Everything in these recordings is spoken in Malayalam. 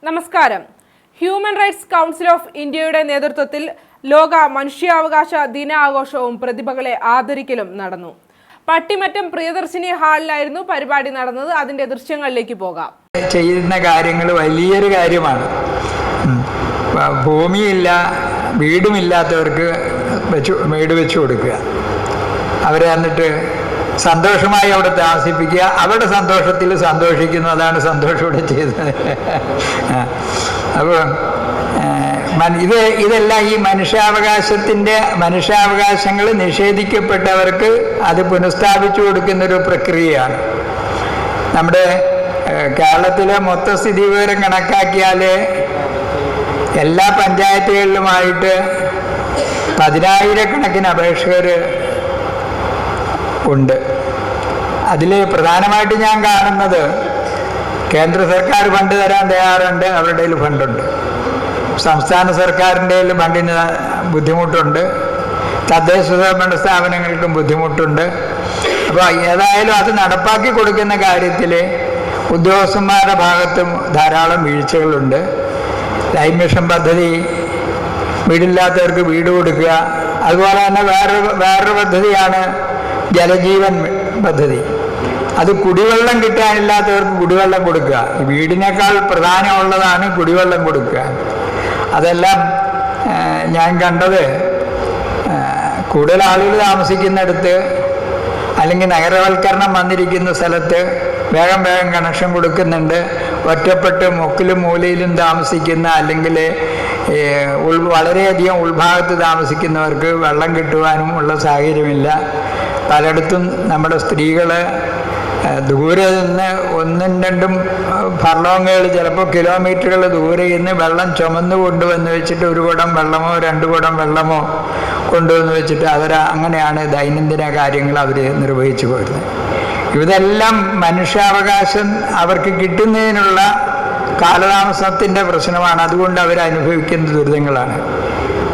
നമസ്കാരം. ഹ്യൂമൻ റൈറ്റ്സ് കൗൺസിൽ ഓഫ് ഇന്ത്യയുടെ നേതൃത്വത്തിൽ ലോക മനുഷ്യാവകാശ ദിനാഘോഷവും പ്രതിഭകളെ ആദരിക്കലും നടന്നു. പട്ടിമറ്റം പ്രിയദർശിനി ഹാളിലായിരുന്നു പരിപാടി നടന്നത്. അതിന്റെ ദൃശ്യങ്ങളിലേക്ക് പോകാം. ചെയ്യുന്ന കാര്യങ്ങൾ വലിയൊരു കാര്യമാണ്. ഭൂമിയില്ല, വീടുമില്ലാത്തവർക്ക് വീട് വെച്ച് കൊടുക്കുക, അവരെ എന്നിട്ട് സന്തോഷമായി അവിടെ താമസിപ്പിക്കുക, അവരുടെ സന്തോഷത്തിൽ സന്തോഷിക്കുന്നു. അതാണ് സന്തോഷത്തോടെ ചെയ്തത്. അപ്പോൾ ഇതെല്ലാം ഈ മനുഷ്യാവകാശങ്ങൾ നിഷേധിക്കപ്പെട്ടവർക്ക് അത് പുനഃസ്ഥാപിച്ചു കൊടുക്കുന്നൊരു പ്രക്രിയയാണ്. നമ്മുടെ കേരളത്തിലെ മൊത്തസ്ഥിതി വിവരം കണക്കാക്കിയാൽ എല്ലാ പഞ്ചായത്തുകളിലുമായിട്ട് 10,000-കണക്കിന് അപേക്ഷകർ ഉണ്ട്. അതിൽ പ്രധാനമായിട്ട് ഞാൻ കാണുന്നത് കേന്ദ്ര സർക്കാർ ഫണ്ട് തരാൻ തയ്യാറുണ്ട്, അവരുടെ കയ്യിൽ ഫണ്ടുണ്ട്. സംസ്ഥാന സർക്കാരിൻ്റെ കയ്യിൽ ഫണ്ടിന് ബുദ്ധിമുട്ടുണ്ട്, തദ്ദേശ സ്വയംഭരണ സ്ഥാപനങ്ങൾക്കും ബുദ്ധിമുട്ടുണ്ട്. അപ്പോൾ ഏതായാലും അത് നടപ്പാക്കി കൊടുക്കുന്ന കാര്യത്തിൽ ഉദ്യോഗസ്ഥന്മാരുടെ ഭാഗത്തും ധാരാളം വീഴ്ചകളുണ്ട്. ലൈഫ് മിഷൻ പദ്ധതി, വീടില്ലാത്തവർക്ക് വീട് കൊടുക്കുക. അതുപോലെ തന്നെ വേറൊരു പദ്ധതിയാണ് ജലജീവൻ പദ്ധതി. അത് കുടിവെള്ളം കിട്ടാനില്ലാത്തവർക്ക് കുടിവെള്ളം കൊടുക്കുക. വീടിനേക്കാൾ പ്രധാനമുള്ളതാണ് കുടിവെള്ളം കൊടുക്കുക. അതെല്ലാം ഞാൻ കണ്ടത് കൂടുതൽ ആളുകൾ താമസിക്കുന്നിടത്ത് അല്ലെങ്കിൽ നഗരവൽക്കരണം വന്നിരിക്കുന്ന സ്ഥലത്ത് വേഗം കണക്ഷൻ കൊടുക്കുന്നുണ്ട്. ഒറ്റപ്പെട്ട് മുക്കിലും മൂലയിലും താമസിക്കുന്ന അല്ലെങ്കിൽ വളരെയധികം ഉൾഭാഗത്ത് താമസിക്കുന്നവർക്ക് വെള്ളം കിട്ടുവാനും ഉള്ള സാഹചര്യമില്ല. പലയിടത്തും നമ്മുടെ സ്ത്രീകൾ ദൂരെ നിന്ന് 1-2 ഫർലോങ്ങുകൾ, ചിലപ്പോൾ കിലോമീറ്ററുകൾ ദൂരെ നിന്ന് വെള്ളം ചുമന്നു കൊണ്ടുവന്ന് വെച്ചിട്ട് 1 കുടം വെള്ളമോ 2 കുടം വെള്ളമോ കൊണ്ടുവന്ന് വെച്ചിട്ട് അങ്ങനെയാണ് ദൈനംദിന കാര്യങ്ങൾ അവർ നിർവഹിച്ചു പോരുന്നത്. ഇതെല്ലാം മനുഷ്യാവകാശം അവർക്ക് കിട്ടുന്നതിനുള്ള കാലതാമസത്തിൻ്റെ പ്രശ്നമാണ്. അതുകൊണ്ട് അവരനുഭവിക്കുന്ന ദുരിതങ്ങളാണ്.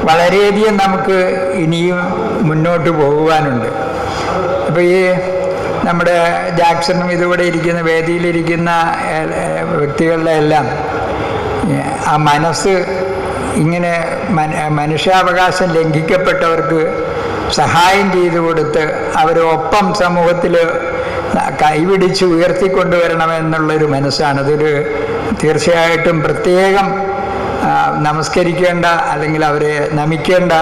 വളരെയധികം നമുക്ക് ഇനിയും മുന്നോട്ട് പോകുവാനുണ്ട്. അപ്പോൾ ഈ നമ്മുടെ ജാക്സണും ഇതുകൂടെ ഇരിക്കുന്ന വേദിയിലിരിക്കുന്ന വ്യക്തികളുടെ എല്ലാം ആ മനസ്സ് ഇങ്ങനെ മനുഷ്യാവകാശം ലംഘിക്കപ്പെട്ടവർക്ക് സഹായം ചെയ്തു കൊടുത്ത് അവരൊപ്പം സമൂഹത്തിൽ കൈപിടിച്ച് ഉയർത്തിക്കൊണ്ടുവരണമെന്നുള്ളൊരു മനസ്സാണ്. അതൊരു തീർച്ചയായിട്ടും പ്രത്യേകം നമസ്കരിക്കേണ്ട അല്ലെങ്കിൽ അവരെ നമിക്കേണ്ട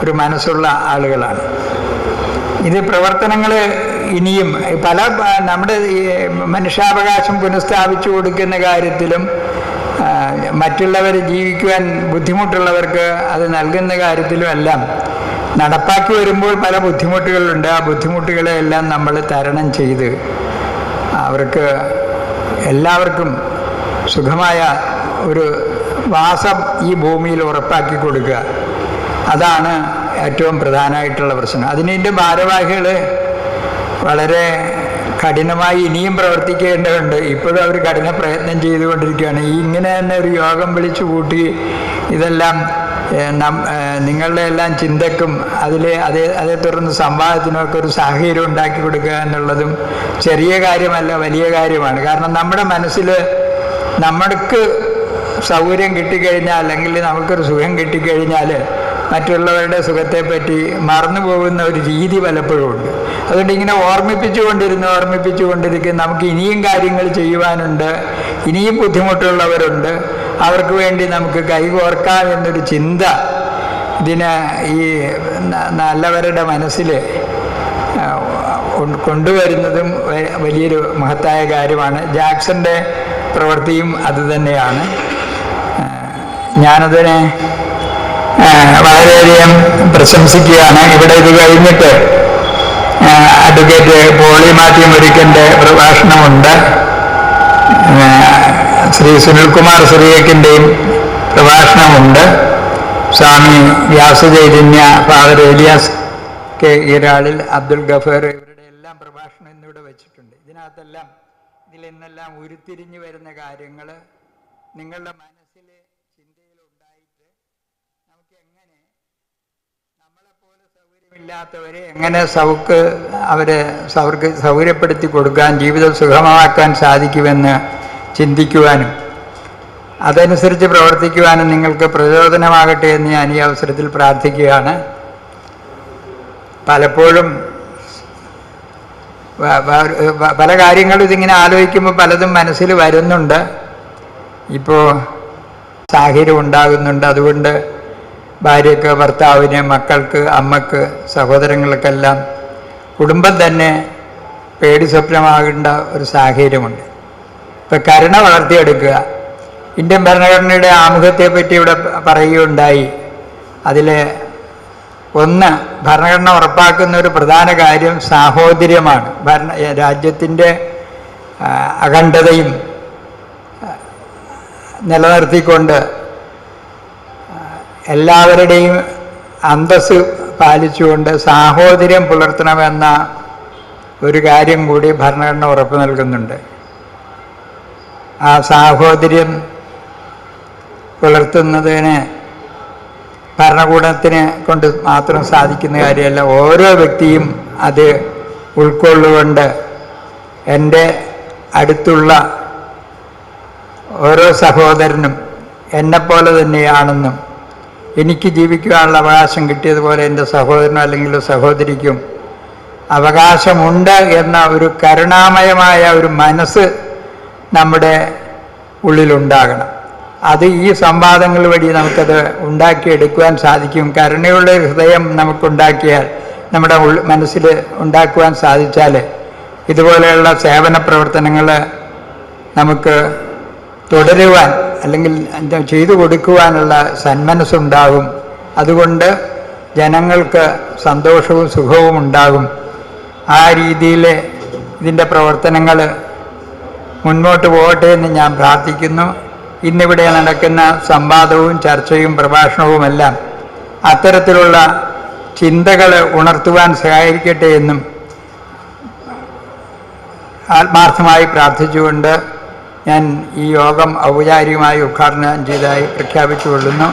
ഒരു മനസ്സുള്ള ആളുകളാണ്. ഇത് പ്രവർത്തനങ്ങൾ ഇനിയും നമ്മുടെ മനുഷ്യാവകാശം പുനഃസ്ഥാപിച്ചു കൊടുക്കുന്ന കാര്യത്തിലും മറ്റുള്ളവർ ജീവിക്കുവാൻ ബുദ്ധിമുട്ടുള്ളവർക്ക് അത് നൽകുന്ന കാര്യത്തിലും എല്ലാം നടപ്പാക്കി വരുമ്പോൾ പല ബുദ്ധിമുട്ടുകളുണ്ട്. ആ ബുദ്ധിമുട്ടുകളെല്ലാം നമ്മൾ തരണം ചെയ്ത് അവർക്ക് എല്ലാവർക്കും സുഖമായ ഒരു വാസം ഈ ഭൂമിയിൽ ഉറപ്പാക്കി കൊടുക്കുക. അതാണ് ഏറ്റവും പ്രധാനമായിട്ടുള്ള പ്രശ്നം. അതിൻ്റെ ഭാരവാഹികൾ വളരെ കഠിനമായി ഇനിയും പ്രവർത്തിക്കേണ്ടതുണ്ട്. ഇപ്പോഴും അവർ കഠിന പ്രയത്നം ചെയ്തുകൊണ്ടിരിക്കുകയാണ്. ഇങ്ങനെ തന്നെ ഒരു യോഗം വിളിച്ചു കൂട്ടി ഇതെല്ലാം നിങ്ങളുടെ എല്ലാം ചിന്തക്കും അതേ തുടർന്ന് സംവാദത്തിനൊക്കെ ഒരു സാഹചര്യം ഉണ്ടാക്കി കൊടുക്കുക എന്നുള്ളതും ചെറിയ കാര്യമല്ല, വലിയ കാര്യമാണ്. കാരണം നമ്മുടെ മനസ്സിൽ നമ്മൾക്ക് സൗകര്യം കിട്ടിക്കഴിഞ്ഞാൽ അല്ലെങ്കിൽ നമുക്കൊരു സുഖം കിട്ടിക്കഴിഞ്ഞാൽ മറ്റുള്ളവരുടെ സുഖത്തെപ്പറ്റി മറന്നു പോകുന്ന ഒരു രീതി പലപ്പോഴും ഉണ്ട്. അതുകൊണ്ട് ഇങ്ങനെ ഓർമ്മിപ്പിച്ചുകൊണ്ടിരിക്കുന്ന നമുക്ക് ഇനിയും കാര്യങ്ങൾ ചെയ്യുവാനുണ്ട്, ഇനിയും ബുദ്ധിമുട്ടുള്ളവരുണ്ട്, അവർക്ക് വേണ്ടി നമുക്ക് കൈകോർക്കാം എന്നൊരു ചിന്ത ഈ നല്ലവരുടെ മനസ്സിൽ കൊണ്ടുവരുന്നതും വലിയൊരു മഹത്തായ കാര്യമാണ്. ജാക്സന്റെ പ്രവൃത്തിയും അതുതന്നെയാണ്. ഞാനതിനെ വളരെയധികം പ്രശംസിക്കുകയാണ്. ഇവിടെ ഇത് കഴിഞ്ഞിട്ട് അഡ്വക്കേറ്റ് പോളി മാത്യു മുരിക്കൻ്റെ പ്രഭാഷണമുണ്ട്. ശ്രീ സുനിൽകുമാർ സിറിയക്കിൻ്റെയും പ്രഭാഷണമുണ്ട്. സ്വാമി വ്യാസചൈതന്യ, ഫാദർ ഏലിയാസ് കെ ഈരാളിൽ, അബ്ദുൽ ഗഫർ, ഇവരുടെ എല്ലാം പ്രഭാഷണം ഇന്നിവിടെ വെച്ചിട്ടുണ്ട്. ഇതിലെന്നെല്ലാം ഉരുത്തിരിഞ്ഞു വരുന്ന കാര്യങ്ങൾ നിങ്ങളുടെ മനസ്സിൽ ചിന്തയിലുണ്ടായിട്ട് നമുക്ക് എങ്ങനെ നമ്മളെപ്പോലെ സൗകര്യമില്ലാത്തവരെ എങ്ങനെ അവർക്ക് സൗകര്യപ്പെടുത്തി കൊടുക്കാൻ, ജീവിതം സുഗമമാക്കാൻ സാധിക്കുമെന്ന് ചിന്തിക്കുവാനും അതനുസരിച്ച് പ്രവർത്തിക്കുവാനും നിങ്ങൾക്ക് പ്രചോദനമാകട്ടെ എന്ന് ഞാൻ ഈ അവസരത്തിൽ പ്രാർത്ഥിക്കുകയാണ്. പലപ്പോഴും പല കാര്യങ്ങളും ഇതിങ്ങനെ ആലോചിക്കുമ്പോൾ പലതും മനസ്സിൽ വരുന്നുണ്ട്. ഇപ്പോൾ സാഹചര്യം ഉണ്ടാകുന്നുണ്ട്. അതുകൊണ്ട് ഭാര്യയ്ക്ക്, ഭർത്താവിന്, മക്കൾക്ക്, അമ്മക്ക്, സഹോദരങ്ങൾക്കെല്ലാം കുടുംബം തന്നെ പേടി സ്വപ്നമാകേണ്ട ഒരു സാഹചര്യമുണ്ട്. ഇപ്പം കരുണ വളർത്തിയെടുക്കുക. ഇന്ത്യൻ ഭരണഘടനയുടെ ആമുഖത്തെപ്പറ്റി ഇവിടെ പറയുകയുണ്ടായി. അതിൽ ഒന്ന്, ഭരണഘടന ഉറപ്പാക്കുന്ന ഒരു പ്രധാന കാര്യം സാഹോദര്യമാണ്. രാജ്യത്തിൻ്റെ അഖണ്ഡതയും നിലനിർത്തിക്കൊണ്ട് എല്ലാവരുടെയും അന്തസ്സ് പാലിച്ചുകൊണ്ട് സാഹോദര്യം പുലർത്തണമെന്ന ഒരു കാര്യം കൂടി ഭരണഘടന ഉറപ്പു നൽകുന്നുണ്ട്. ആ സാഹോദര്യം പുലർത്തുന്നതിന് ഭരണകൂടത്തിന് കൊണ്ട് മാത്രം സാധിക്കുന്ന കാര്യമല്ല. ഓരോ വ്യക്തിയും അത് ഉൾക്കൊള്ളുകൊണ്ട് എൻ്റെ അടുത്തുള്ള ഓരോ സഹോദരനും എന്നെപ്പോലെ തന്നെയാണെന്നും എനിക്ക് ജീവിക്കുവാനുള്ള അവകാശം കിട്ടിയതുപോലെ എൻ്റെ സഹോദരനോ അല്ലെങ്കിൽ സഹോദരിക്കും അവകാശമുണ്ട് എന്ന ഒരു കരുണാമയമായ ഒരു മനസ്സ് നമ്മുടെ ഉള്ളിലുണ്ടാകണം. അത് ഈ സംവാദങ്ങൾ വഴി നമുക്കത് ഉണ്ടാക്കിയെടുക്കുവാൻ സാധിക്കും. കരുണയുള്ള ഹൃദയം നമുക്കുണ്ടാക്കിയാൽ, നമ്മുടെ മനസ്സിൽ ഉണ്ടാക്കുവാൻ സാധിച്ചാൽ ഇതുപോലെയുള്ള സേവന പ്രവർത്തനങ്ങൾ നമുക്ക് തുടരുവാൻ അല്ലെങ്കിൽ ചെയ്തു കൊടുക്കുവാനുള്ള സന്മനസ്സുണ്ടാകും. അതുകൊണ്ട് ജനങ്ങൾക്ക് സന്തോഷവും സുഖവും ഉണ്ടാകും. ആ രീതിയിൽ ഇതിൻ്റെ പ്രവർത്തനങ്ങൾ മുന്നോട്ട് പോകട്ടെ എന്ന് ഞാൻ പ്രാർത്ഥിക്കുന്നു. ഇന്നിവിടെ നടക്കുന്ന സംവാദവും ചർച്ചയും പ്രഭാഷണവുമെല്ലാം അത്തരത്തിലുള്ള ചിന്തകൾ ഉണർത്തുവാൻ സഹായിക്കട്ടെ എന്നും ആത്മാർത്ഥമായി പ്രാർത്ഥിച്ചുകൊണ്ട് ഞാൻ ഈ യോഗം ഔപചാരികമായി ഉദ്ഘാടനം ചെയ്തതായി പ്രഖ്യാപിച്ചുകൊള്ളുന്നു.